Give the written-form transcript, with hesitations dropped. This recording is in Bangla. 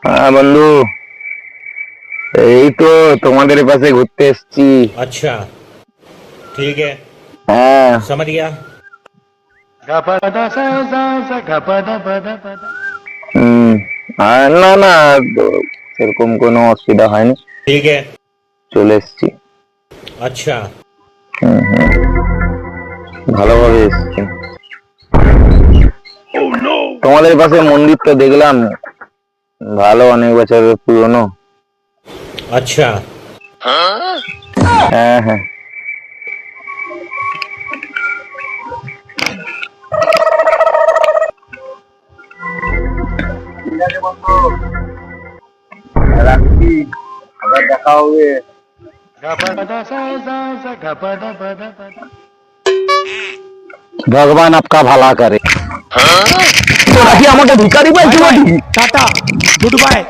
হ্যাঁ বন্ধু, এই তো তোমাদের পাশে ঘুরতে এসেছি। अच्छा ठीक है হ্যাঁ। समझ गया। হুম। না না, সেরকম কোনো অসুবিধা হয়নি, ठीक है চলে এসেছি। अच्छा হুম হুম, ভালোভাবে এসেছি। তোমাদের পাশে মন্দির তো দেখলাম, ভালো, অনেক বছরের পুরনো। अच्छा হ্যাঁ হ্যাঁ। ঠিক আছে বন্ধু, রাখছি, আবার দেখা হবে। ভগবান আপকা ভালা করে। তোরা কি আমাকে ভিখারি পাইছো নাকি? Tata good bye.